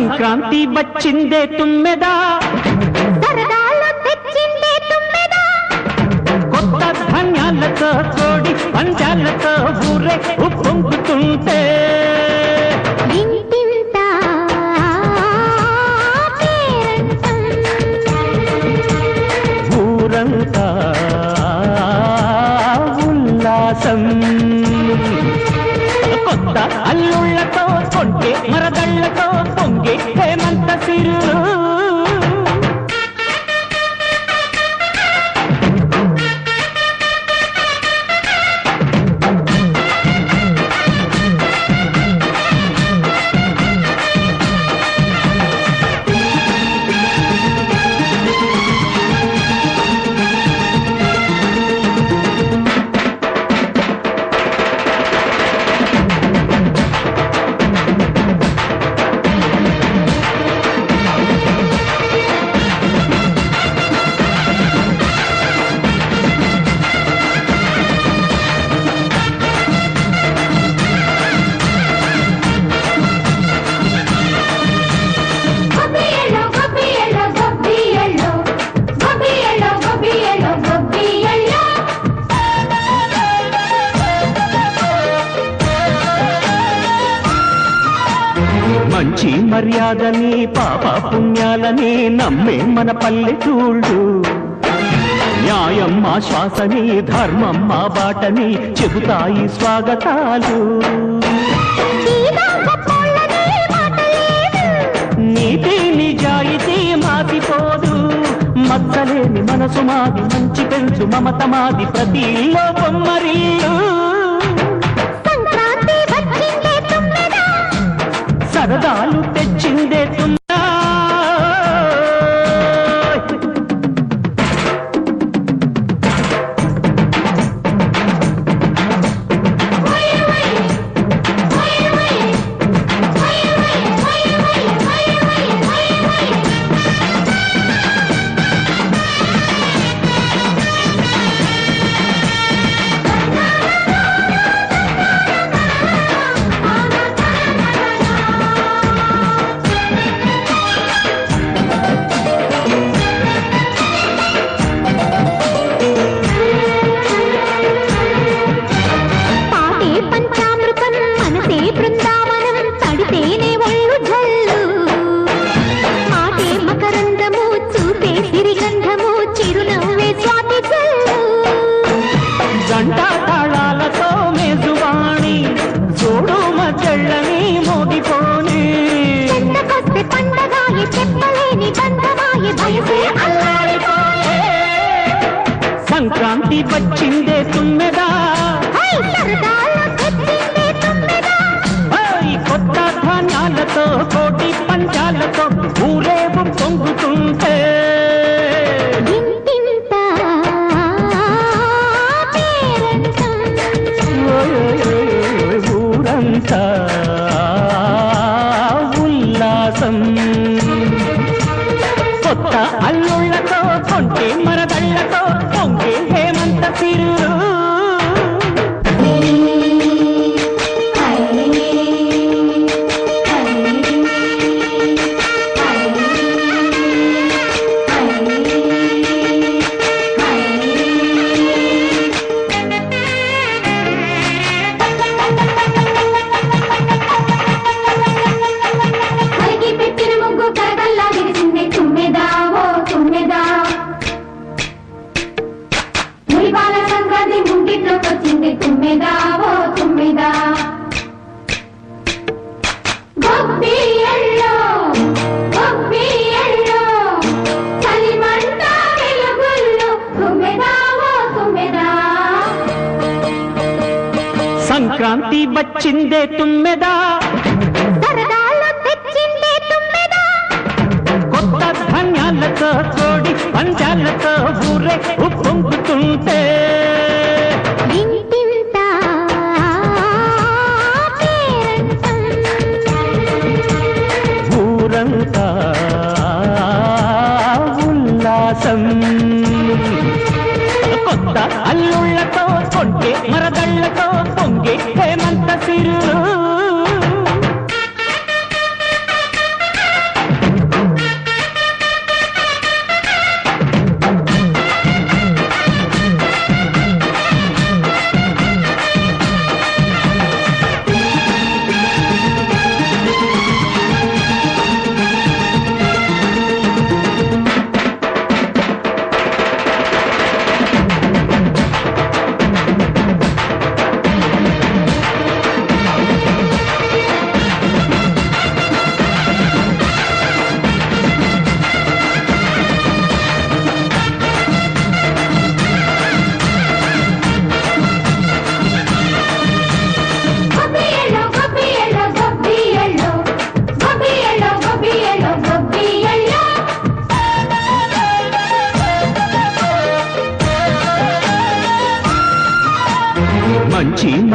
సంక్రాంతి వచ్చిందే తుమ్మెదా, సరదాలు తెచ్చిందే తుమ్మెదా, కొత్త ధాన్యాలతో కోడి పంచాలతో ఊరే ఉప్పొంగుతుంటే ఇంటింత పేరంటం, ఊరంతా ఉల్లాసం. కొత్త అల్లుళ్లతో కొంటే మరదళ్లతో పొంగే హేమంత సిరులు. మంచి మర్యాదని పాప పుణ్యాలని నమ్మే మన పల్లెటూళ్ళు, న్యాయం మా శ్వాసని ధర్మం మా బాటని చెబుతాయి స్వాగతాలు. నీతి నిజాయితీ మాసిపోదు, మచ్చలేని మనసు మాది, మంచి పెంచు మమత మాది, ప్రతి ఇల్లో బొమ్మరిల్లు. సరదాలు తెచ్చిందే తుమ్మెదా, గంటా తాళాలతో మేజువాణి చూడు మజళ్ళని మోగిపోని. సంక్రాంతి వచ్చిందే తుమ్మెదా, కొత్త ధాన్యాలతో కోటి పంచాలతో ఊరేపు పొంగుతుంటే ఊరంతా ఉల్లాసం. కొత్త అల్లుళ్లతో కొంటే మరదళ్లతో పొంగే హేమంత సిరులు. సంక్రాంతి వచ్చిందే తుమ్మెదా, సరదాలు తెచ్చిందే తుమ్మెదా, కొత్త ధాన్యాలతో కోడి పంచాలతో ఊరే ఉప్పొంగుతుంటే ఇంటింత పేరంటం, ఊరంతా ఉల్లాసం. కొత్త అల్లుళ్లతో కొంటే మరదళ్లతో పొంగే హేమంత సిరులు.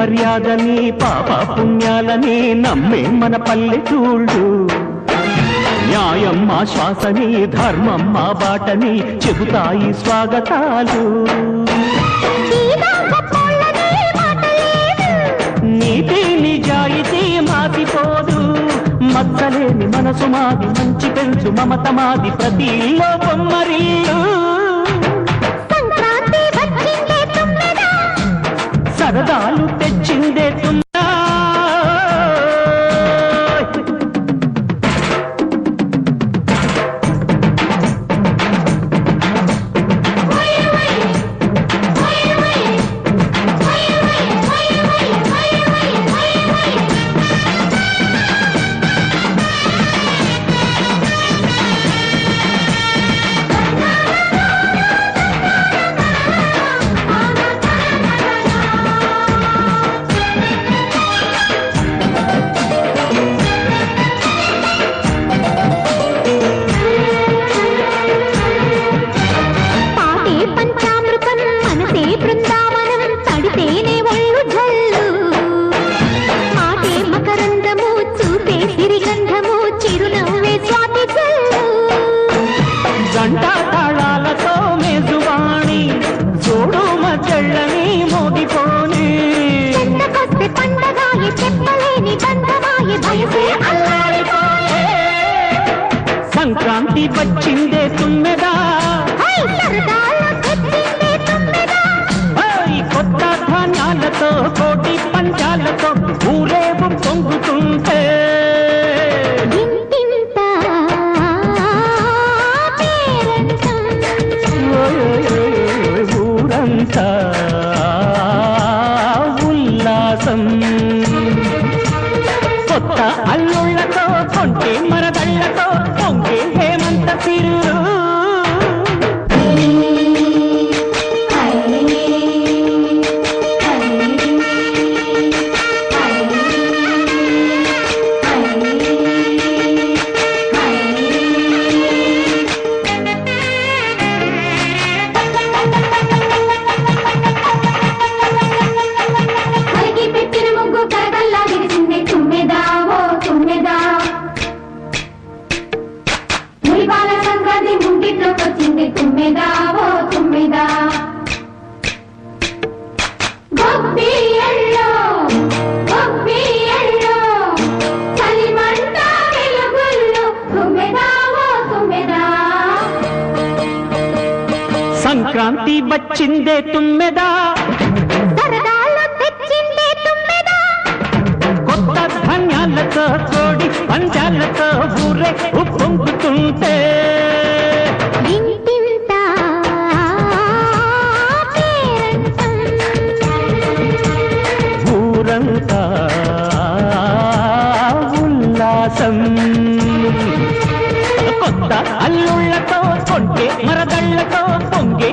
మర్యాదని పాప పుణ్యాలని నమ్మే మన పల్లెటూళ్ళు న్యాయం మా శ్వాసని ధర్మం మా బాటని చెబుతాయి స్వాగతాలు నీతి నిజాయితీ మాసిపోదు మచ్చలేని మనసు మాది మంచి పెంచు మమత మాది ప్రతి ఇల్లో బొమ్మరిల్లు సరదాలు తెచ్చిందే తుమ్మెదా గంటా తాళాలతో మేజువాణి చూడు మజళ్ళని మోగిపోని సంక్రాంతి వచ్చిందే తుమ్మెదా కొత్త ధాన్యాలతో కోటి పంచాలతో ఊరేపు పొంగుతుంటే ఊరంతా ఉల్లాసం కొత్త అల్లుళ్ళతో కొంటే మరదళ్ళతో పొంగే హేమంత సిరు సంక్రాంతి వచ్చిందే తుమ్మెదా కొత్త ధాన్యాలతో కోడి పంచాలతో ఊరే ఉప్పొంగుతుంటే ఊరంతా ఉల్లాసం కొత్త అల్లుళ్ళతో కొంటే మరదళ్ళతో పొంగే